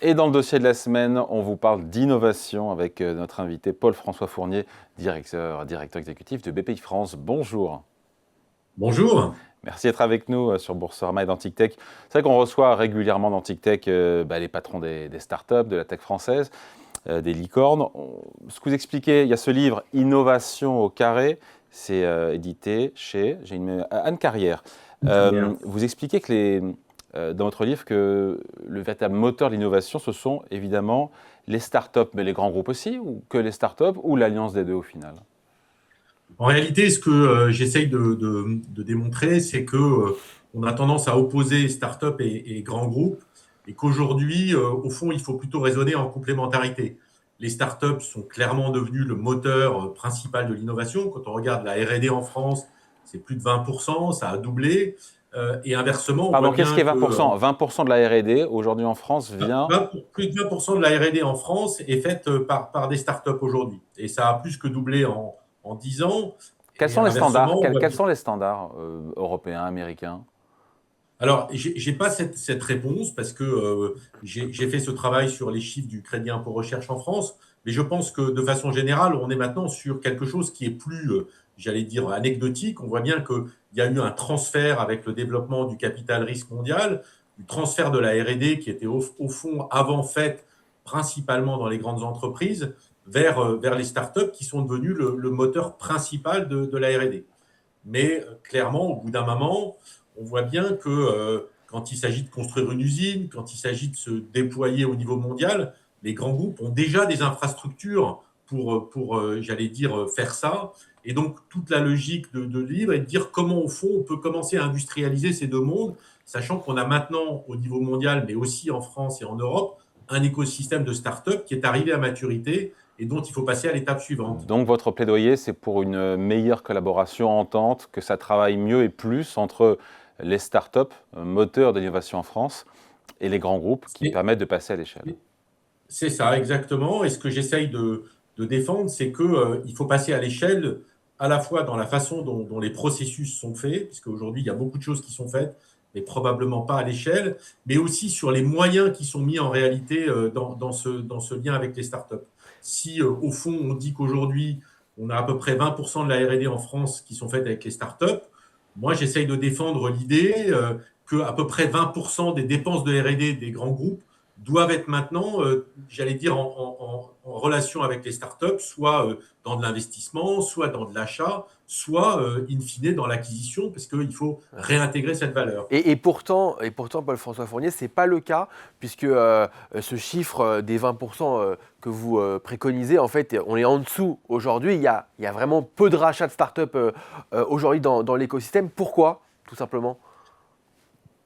Et dans le dossier de la semaine, on vous parle d'innovation avec notre invité Paul-François Fournier, directeur exécutif de BPI France. Bonjour. Bonjour. Merci d'être avec nous sur Boursorama et dans TicTech. C'est vrai qu'on reçoit régulièrement dans TicTech les patrons des startups, de la tech française, des licornes. Ce que vous expliquez, il y a ce livre Innovation au carré, c'est édité chez Anne Carrière. Carrière. Vous expliquez que dans votre livre que le véritable moteur de l'innovation, ce sont évidemment les startups, mais les grands groupes aussi, ou que les startups, ou l'alliance des deux au final? En réalité, ce que j'essaye de démontrer, c'est que on a tendance à opposer start-up et grands groupes, et qu'aujourd'hui, au fond, il faut plutôt raisonner en complémentarité. Les start-up sont clairement devenus le moteur principal de l'innovation. Quand on regarde la R&D en France, c'est plus de 20%, ça a doublé. Et inversement, on voit Pardon, qu'est-ce qui bien est que 20%? 20% de la R&D aujourd'hui en France vient... plus de 20% de la R&D en France est faite par des start-up aujourd'hui. Et ça a plus que doublé en 10 ans. Quels Et sont les standards? inversement, on voit Quels bien. sont les standards européens, américains? Alors, j'ai pas cette réponse parce que j'ai fait ce travail sur les chiffres du crédit impôt recherche en France, mais je pense que de façon générale, on est maintenant sur quelque chose qui est plus, j'allais dire, anecdotique. On voit bien qu'il y a eu un transfert avec le développement du capital risque mondial, du transfert de la R&D qui était au fond avant faite principalement dans les grandes entreprises vers les startups qui sont devenues le moteur principal de la R&D. Mais clairement, au bout d'un moment, on voit bien que quand il s'agit de construire une usine, quand il s'agit de se déployer au niveau mondial, les grands groupes ont déjà des infrastructures pour j'allais dire, faire ça. Et donc, toute la logique de livre est de dire comment, au fond, on peut commencer à industrialiser ces deux mondes, sachant qu'on a maintenant, au niveau mondial, mais aussi en France et en Europe, un écosystème de start-up qui est arrivé à maturité et dont il faut passer à l'étape suivante. Donc votre plaidoyer, c'est pour une meilleure collaboration, entente, que ça travaille mieux et plus entre les startups, moteurs de l'innovation en France, et les grands groupes qui C'est permettent de passer à l'échelle. C'est ça, exactement. Et ce que j'essaye de défendre, c'est qu'il il faut passer à l'échelle à la fois dans la façon dont les processus sont faits, puisque aujourd'hui, il y a beaucoup de choses qui sont faites, mais probablement pas à l'échelle, mais aussi sur les moyens qui sont mis en réalité dans ce lien avec les startups. Si, au fond, on dit qu'aujourd'hui, on a à peu près 20% de la R&D en France qui sont faites avec les startups, moi, j'essaye de défendre l'idée qu'à peu près 20% des dépenses de R&D des grands groupes doivent être maintenant, j'allais dire, en relation avec les startups, soit dans de l'investissement, soit dans de l'achat, soit in fine dans l'acquisition, parce qu'il faut réintégrer cette valeur. Et pourtant, Paul-François Fournier, ce n'est pas le cas, puisque ce chiffre des 20% que vous préconisez, en fait, on est en dessous aujourd'hui. Il y a vraiment peu de rachats de start-up aujourd'hui dans l'écosystème. Pourquoi, tout simplement?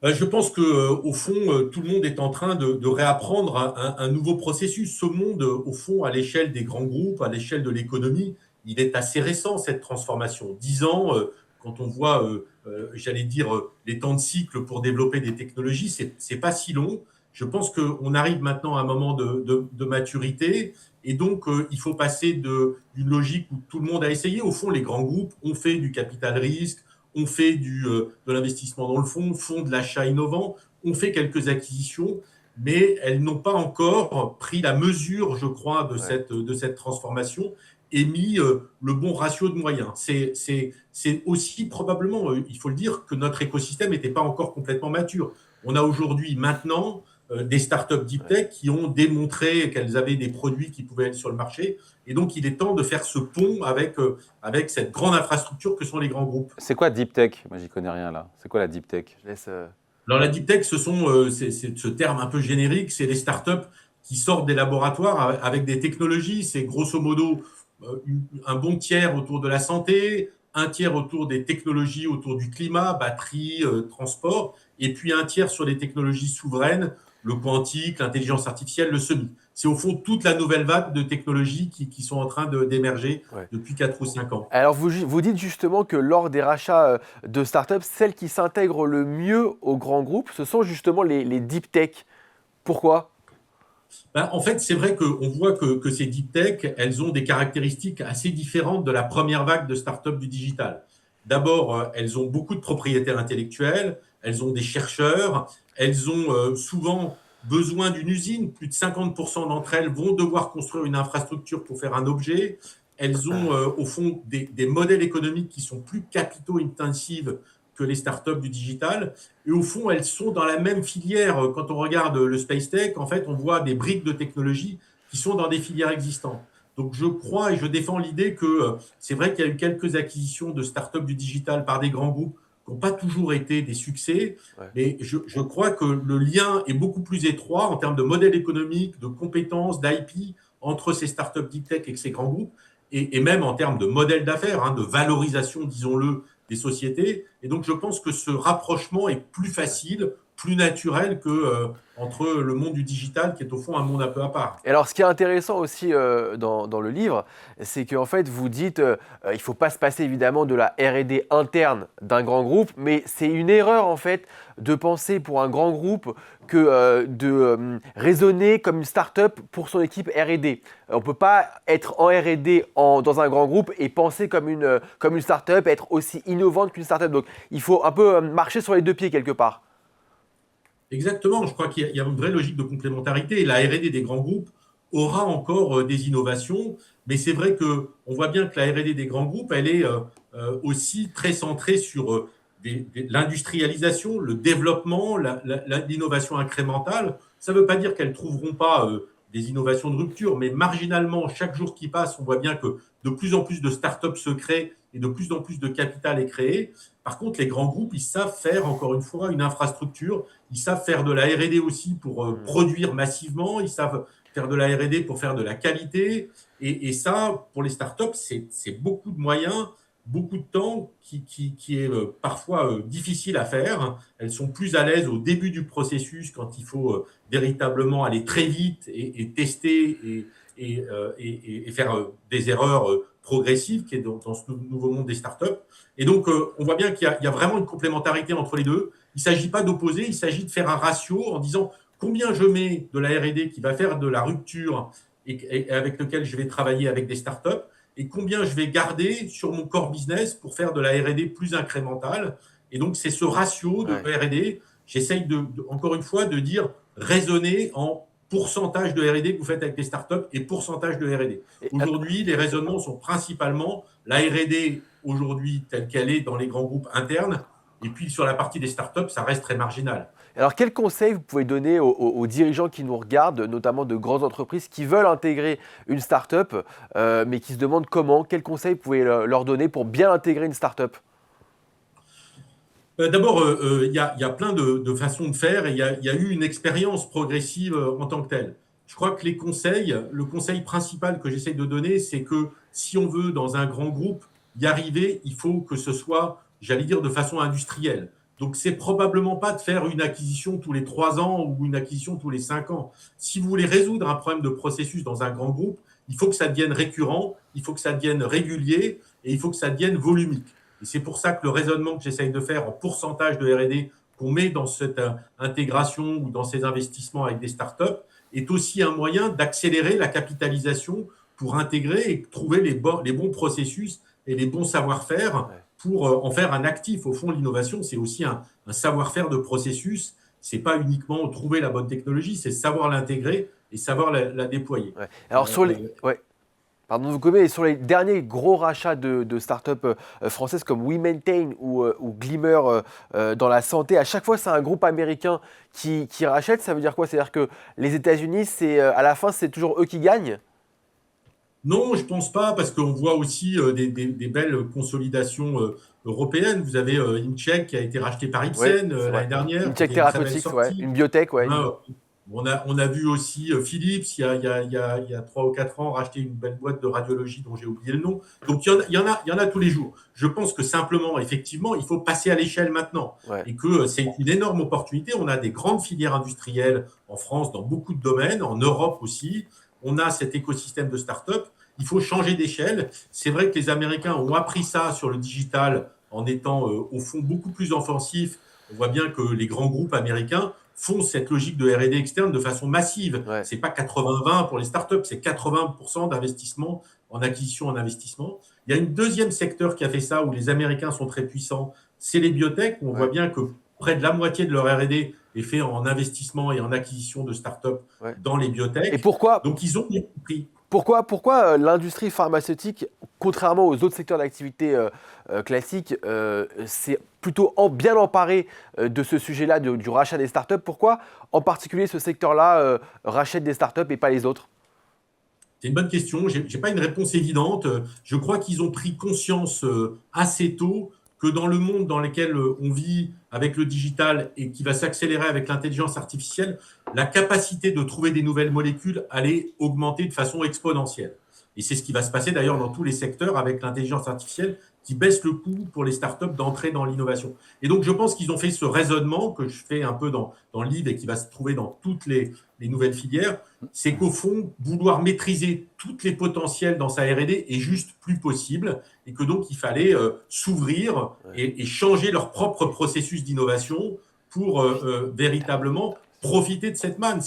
Je pense qu'au fond, tout le monde est en train de réapprendre un nouveau processus. Ce monde, au fond, à l'échelle des grands groupes, à l'échelle de l'économie, il est assez récent, cette transformation. 10 ans, quand on voit, j'allais dire, les temps de cycle pour développer des technologies, c'est pas si long. Je pense qu'on arrive maintenant à un moment de maturité. Et donc, il faut passer d'une logique où tout le monde a essayé. Au fond, les grands groupes ont fait du capital risque, on fait de l'investissement dans le fonds, font de l'achat innovant, on fait quelques acquisitions, mais elles n'ont pas encore pris la mesure, je crois, de Ouais. cette transformation et mis le bon ratio de moyens. C'est aussi probablement, il faut le dire, que notre écosystème n'était pas encore complètement mature. On a aujourd'hui, maintenant, des startups deep Ouais. tech qui ont démontré qu'elles avaient des produits qui pouvaient être sur le marché. Et donc, il est temps de faire ce pont avec cette grande infrastructure que sont les grands groupes. C'est quoi Deep Tech? Moi, j'y connais rien là. C'est quoi la Deep Tech? Je laisse. Alors, la deep tech, c'est ce terme un peu générique, c'est les startups qui sortent des laboratoires avec des technologies. C'est grosso modo un bon tiers autour de la santé, un tiers autour des technologies autour du climat, batterie, transport, et puis un tiers sur les technologies souveraines, le quantique, l'intelligence artificielle, le semi. C'est au fond toute la nouvelle vague de technologies qui sont en train d'émerger Ouais. depuis 4 ou 5 ans. Alors, vous dites justement que lors des rachats de startups, celles qui s'intègrent le mieux aux grands groupes, ce sont justement les deep tech. Pourquoi? Ben, en fait, c'est vrai qu'on voit que ces deep tech, elles ont des caractéristiques assez différentes de la première vague de start-up du digital. D'abord, elles ont beaucoup de propriétaires intellectuels, elles ont des chercheurs, elles ont souvent besoin d'une usine. Plus de 50% d'entre elles vont devoir construire une infrastructure pour faire un objet. Elles ont, au fond, des modèles économiques qui sont plus capitaux-intensifs que les startups du digital. Et au fond, elles sont dans la même filière. Quand on regarde le Space Tech, en fait, on voit des briques de technologie qui sont dans des filières existantes. Donc, je crois et je défends l'idée que c'est vrai qu'il y a eu quelques acquisitions de startups du digital par des grands groupes qui n'ont pas toujours été des succès. Ouais. Mais je crois que le lien est beaucoup plus étroit en termes de modèle économique, de compétences, d'IP entre ces startups deep tech et ces grands groupes, et même en termes de modèle d'affaires, de valorisation, disons-le, des sociétés. Et donc, je pense que ce rapprochement est plus facile, plus naturel que entre le monde du digital, qui est au fond un monde un peu à part. Et alors, ce qui est intéressant aussi dans le livre, c'est qu'en fait, vous dites il ne faut pas se passer évidemment de la R&D interne d'un grand groupe, mais c'est une erreur en fait de penser pour un grand groupe que de raisonner comme une start-up pour son équipe R&D. On ne peut pas être en R&D dans un grand groupe et penser comme une start-up, être aussi innovante qu'une start-up. Donc, il faut un peu marcher sur les deux pieds quelque part. Exactement, je crois qu'il y a une vraie logique de complémentarité. La R&D des grands groupes aura encore des innovations, mais c'est vrai qu'on voit bien que la R&D des grands groupes, elle est aussi très centrée sur l'industrialisation, le développement, l'innovation incrémentale. Ça ne veut pas dire qu'elles ne trouveront pas des innovations de rupture, mais marginalement, chaque jour qui passe, on voit bien que de plus en plus de startups se créent et de plus en plus de capital est créé. Par contre, les grands groupes, ils savent faire, encore une fois, une infrastructure. Ils savent faire de la R&D aussi pour produire massivement. Ils savent faire de la R&D pour faire de la qualité. Et ça, pour les startups, c'est beaucoup de moyens, beaucoup de temps qui est parfois difficile à faire. Elles sont plus à l'aise au début du processus quand il faut véritablement aller très vite et tester et faire des erreurs progressives qui est dans ce nouveau monde des startups. Et donc, on voit bien qu'il y a vraiment une complémentarité entre les deux. Il ne s'agit pas d'opposer, il s'agit de faire un ratio en disant combien je mets de la R&D qui va faire de la rupture et avec lequel je vais travailler avec des startups et combien je vais garder sur mon core business pour faire de la R&D plus incrémentale. Et donc, c'est ce ratio de R&D. J'essaye encore une fois de dire raisonner en pourcentage de R&D que vous faites avec les startups et pourcentage de R&D. Aujourd'hui, les raisonnements sont principalement la R&D aujourd'hui telle qu'elle est dans les grands groupes internes. Et puis, sur la partie des startups, ça reste très marginal. Alors, quels conseils vous pouvez donner aux dirigeants qui nous regardent, notamment de grandes entreprises qui veulent intégrer une start-up, mais qui se demandent comment? Quels conseils vous pouvez leur donner pour bien intégrer une start-up? D'abord, il y a plein de façons de faire et il y a eu une expérience progressive en tant que telle. Je crois que le conseil principal que j'essaie de donner, c'est que si on veut, dans un grand groupe, y arriver, il faut que ce soit, j'allais dire, de façon industrielle. Donc, c'est probablement pas de faire une acquisition tous les 3 ans ou une acquisition tous les 5 ans. Si vous voulez résoudre un problème de processus dans un grand groupe, il faut que ça devienne récurrent, il faut que ça devienne régulier et il faut que ça devienne volumique. Et c'est pour ça que le raisonnement que j'essaye de faire en pourcentage de R&D qu'on met dans cette intégration ou dans ces investissements avec des startups est aussi un moyen d'accélérer la capitalisation pour intégrer et trouver les bons processus et les bons savoir-faire pour en faire un actif. Au fond, l'innovation, c'est aussi un savoir-faire de processus. Ce n'est pas uniquement trouver la bonne technologie, c'est savoir l'intégrer et savoir la déployer. Ouais. Alors, pardon de vous couper, sur les derniers gros rachats de startups françaises comme WeMaintain ou Glimmer dans la santé, à chaque fois, c'est un groupe américain qui rachète. Ça veut dire quoi? C'est-à-dire que les États-Unis, à la fin, c'est toujours eux qui gagnent? Non, je ne pense pas, parce qu'on voit aussi des belles consolidations européennes. Vous avez InCheck qui a été racheté par Ipsen l'année dernière. InCheck Therapeutics, une biotech. Ouais. On a vu aussi Philips, il y a 3 ou 4 ans, racheter une belle boîte de radiologie dont j'ai oublié le nom. Donc, il y en a tous les jours. Je pense que simplement, effectivement, il faut passer à l'échelle maintenant. Et que c'est une énorme opportunité. On a des grandes filières industrielles en France, dans beaucoup de domaines, en Europe aussi. On a cet écosystème de start-up. Il faut changer d'échelle. C'est vrai que les Américains ont appris ça sur le digital en étant, au fond, beaucoup plus offensifs. On voit bien que les grands groupes américains font cette logique de R&D externe de façon massive. Ce n'est pas 80-20 pour les startups, c'est 80% d'investissement en acquisition, en investissement. Il y a un deuxième secteur qui a fait ça, où les Américains sont très puissants, c'est les biotech. On voit bien que près de la moitié de leur R&D est fait en investissement et en acquisition de startups Ouais. dans les biotech. Et pourquoi, Donc, ils ont bien compris. pourquoi l'industrie pharmaceutique, contrairement aux autres secteurs d'activité classiques, c'est plutôt bien emparé de ce sujet-là, du rachat des startups? Pourquoi, en particulier, ce secteur-là rachète des startups et pas les autres? C'est une bonne question. Je n'ai pas une réponse évidente. Je crois qu'ils ont pris conscience assez tôt que dans le monde dans lequel on vit avec le digital et qui va s'accélérer avec l'intelligence artificielle, la capacité de trouver des nouvelles molécules allait augmenter de façon exponentielle. Et c'est ce qui va se passer d'ailleurs dans tous les secteurs avec l'intelligence artificielle qui baisse le coût pour les startups d'entrer dans l'innovation. Et donc, je pense qu'ils ont fait ce raisonnement que je fais un peu dans le livre et qui va se trouver dans toutes les nouvelles filières. C'est qu'au fond, vouloir maîtriser toutes les potentiels dans sa R&D est juste plus possible et que donc il fallait s'ouvrir et changer leur propre processus d'innovation pour véritablement profiter de cette manne.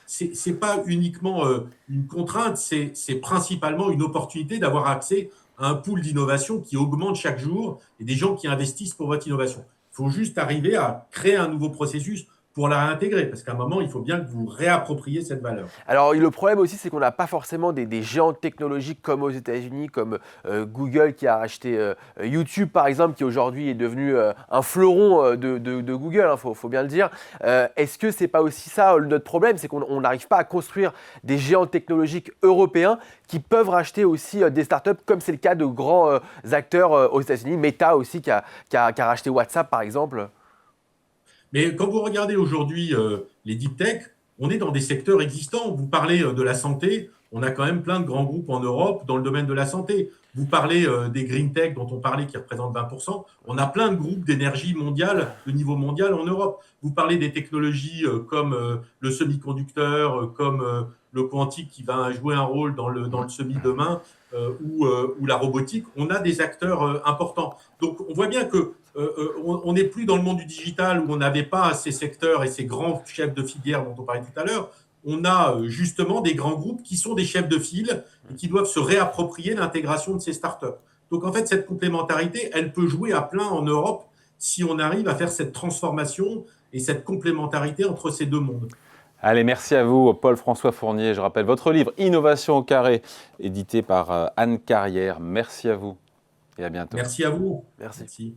C'est pas uniquement une contrainte, c'est principalement une opportunité d'avoir accès à un pool d'innovation qui augmente chaque jour et des gens qui investissent pour votre innovation. Il faut juste arriver à créer un nouveau processus pour la réintégrer, parce qu'à un moment, il faut bien que vous réappropriez cette valeur. Alors, le problème aussi, c'est qu'on n'a pas forcément des géants technologiques comme aux États-Unis, comme Google qui a acheté YouTube, par exemple, qui aujourd'hui est devenu un fleuron de Google, hein, faut bien le dire. Est-ce que c'est pas aussi ça notre problème? C'est qu'on n'arrive pas à construire des géants technologiques européens qui peuvent racheter aussi des startups, comme c'est le cas de grands acteurs aux États-Unis, Meta aussi, qui a racheté WhatsApp, par exemple. Mais quand vous regardez aujourd'hui les deep tech, on est dans des secteurs existants. Vous parlez de la santé, on a quand même plein de grands groupes en Europe dans le domaine de la santé. Vous parlez des green tech dont on parlait qui représentent 20%. On a plein de groupes d'énergie mondiale, de niveau mondial en Europe. Vous parlez des technologies comme le semi-conducteur, comme le quantique qui va jouer un rôle dans le semi-demain ou la robotique. On a des acteurs importants. Donc on voit bien que on n'est plus dans le monde du digital où on n'avait pas ces secteurs et ces grands chefs de filière dont on parlait tout à l'heure. On a justement des grands groupes qui sont des chefs de file et qui doivent se réapproprier l'intégration de ces startups. Donc en fait, cette complémentarité, elle peut jouer à plein en Europe si on arrive à faire cette transformation et cette complémentarité entre ces deux mondes. Allez, merci à vous, Paul-François Fournier. Je rappelle votre livre Innovation au carré, édité par Anne Carrière. Merci à vous et à bientôt. Merci à vous. Merci. Merci.